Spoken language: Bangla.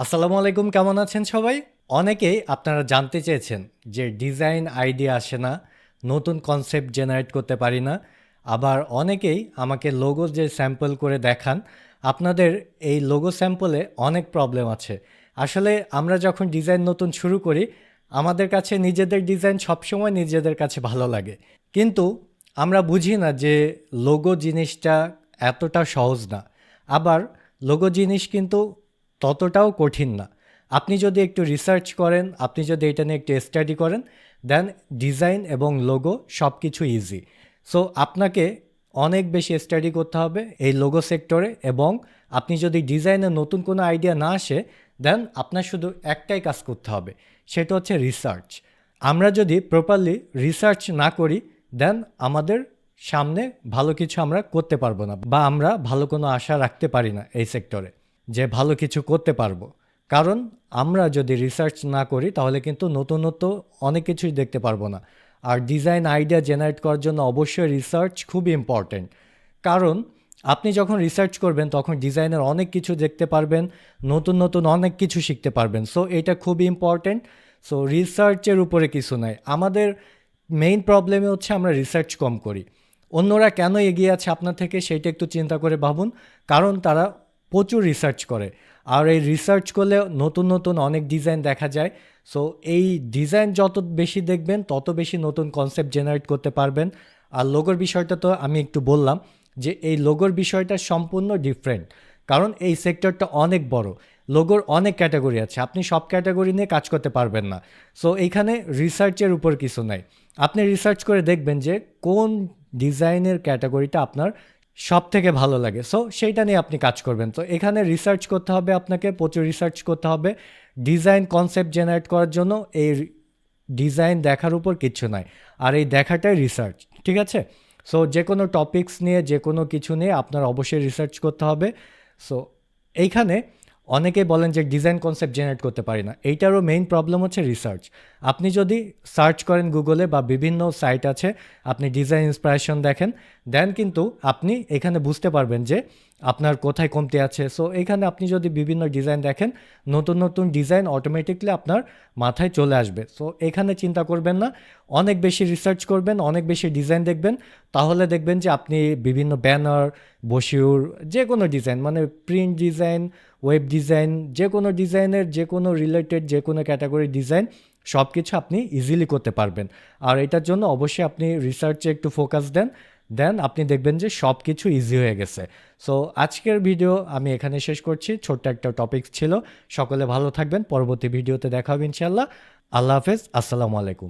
আসসালামু আলাইকুম, কেমন আছেন সবাই? অনেকেই আপনারা জানতে চেয়েছেন যে ডিজাইন আইডিয়া আসে না, নতুন কনসেপ্ট জেনারেট করতে পারি না। আবার অনেকেই আমাকে লোগো যে স্যাম্পল করে দেখান, আপনাদের এই লোগো স্যাম্পলে অনেক প্রবলেম আছে। আসলে আমরা যখন ডিজাইন নতুন শুরু করি, আমাদের কাছে নিজেদের ডিজাইন সবসময় নিজেদের কাছে ভালো লাগে। কিন্তু আমরা বুঝি না যে লোগো জিনিসটা এতটা সহজ না। আবার লোগো জিনিস কিন্তু ততটাও কঠিন না। আপনি যদি একটু রিসার্চ করেন, আপনি যদি এটা নিয়ে একটু স্টাডি করেন, দেন ডিজাইন এবং লোগো সব কিছু ইজি। সো আপনাকে অনেক বেশি স্টাডি করতে হবে এই লোগো সেক্টরে, এবং আপনি যদি ডিজাইনে নতুন কোনো আইডিয়া না আসে, দেন আপনার শুধু একটাই কাজ করতে হবে, সেটা হচ্ছে রিসার্চ। আমরা যদি প্রপারলি রিসার্চ না করি, দেন আমাদের সামনে ভালো কিছু আমরা করতে পারবো না, বা আমরা ভালো কোনো আশা রাখতে পারি না এই সেক্টরে যে ভালো কিছু করতে পারবো। কারণ আমরা যদি রিসার্চ না করি তাহলে কিন্তু নতুনত্ব অনেক কিছুই দেখতে পারবো না। আর ডিজাইন আইডিয়া জেনারেট করার জন্য অবশ্যই রিসার্চ খুবই ইম্পর্ট্যান্ট। কারণ আপনি যখন রিসার্চ করবেন তখন ডিজাইনের অনেক কিছু দেখতে পারবেন, নতুন নতুন অনেক কিছু শিখতে পারবেন। সো এটা খুবই ইম্পর্ট্যান্ট। সো রিসার্চের উপরে কিছু নাই। আমাদের মেইন প্রবলেমে হচ্ছে আমরা রিসার্চ কম করি। অন্যরা কেন এগিয়ে আছে আপনার থেকে সেইটা একটু চিন্তা করে ভাবুন। কারণ তারা প্রচুর রিসার্চ করে, আর এই রিসার্চ করলে নতুন নতুন অনেক ডিজাইন দেখা যায়। সো এই ডিজাইন যত বেশি দেখবেন তত বেশি নতুন কনসেপ্ট জেনারেট করতে পারবেন। আর লোগোর বিষয়টা তো আমি একটু বললাম যে এই লোগোর বিষয়টা সম্পূর্ণ ডিফারেন্ট, কারণ এই সেক্টরটা অনেক বড়। লোগোর অনেক ক্যাটাগরি আছে, আপনি সব ক্যাটাগরি নিয়ে কাজ করতে পারবেন না। সো এইখানে রিসার্চের উপর কিছু নাই। আপনি রিসার্চ করে দেখবেন যে কোন ডিজাইনের ক্যাটাগরিটা আপনার সব থেকে ভালো লাগে, সো সেইটা নিয়ে আপনি কাজ করবেন। তো এখানে রিসার্চ করতে হবে, আপনাকে প্রচুর রিসার্চ করতে হবে ডিজাইন কনসেপ্ট জেনারেট করার জন্য। এই ডিজাইন দেখার উপর কিচ্ছু নাই, আর এই দেখাটাই রিসার্চ, ঠিক আছে? সো যে কোনো টপিকস নিয়ে যে কোনো কিছু নিয়ে আপনার অবশ্যই রিসার্চ করতে হবে। সো এইখানে অনেকেই বলেন যে ডিজাইন কনসেপ্ট জেনারেট করতে পারি না, এইটারও মেইন প্রবলেম হচ্ছে রিসার্চ। আপনি যদি সার্চ করেন গুগলে বা বিভিন্ন সাইট আছে, আপনি ডিজাইন ইন্সপিরেশন দেখেন, দেন কিন্তু আপনি এখানে বুঝতে পারবেন যে আপনার কোথায় কমতি আছে। সো এখানে আপনি যদি বিভিন্ন ডিজাইন দেখেন, নতুন নতুন ডিজাইন অটোমেটিকলি আপনার মাথায় চলে আসবে। সো এখানে চিন্তা করবেন না, অনেক বেশি রিসার্চ করবেন, অনেক বেশি ডিজাইন দেখবেন, তাহলে দেখবেন যে আপনি বিভিন্ন ব্যানার, বসিউর, যে কোনো ডিজাইন, মানে প্রিন্ট ডিজাইন, ওয়েব ডিজাইন, যে কোনো ডিজাইনের যে কোনো রিলেটেড যে কোনো ক্যাটাগরির ডিজাইন সব কিছু আপনি ইজিলি করতে পারবেন। আর এটার জন্য অবশ্যই আপনি রিসার্চে একটু ফোকাস দেন, দেন আপনি দেখবেন যে সব কিছু ইজি হয়ে গেছে। সো আজকের ভিডিও আমি এখানে শেষ করছি, ছোট্ট একটা টপিক ছিল। সকলে ভালো থাকবেন, পরবর্তী ভিডিওতে দেখা হবে ইনশাল্লাহ। আল্লাহ হাফেজ, আসসালামু আলাইকুম।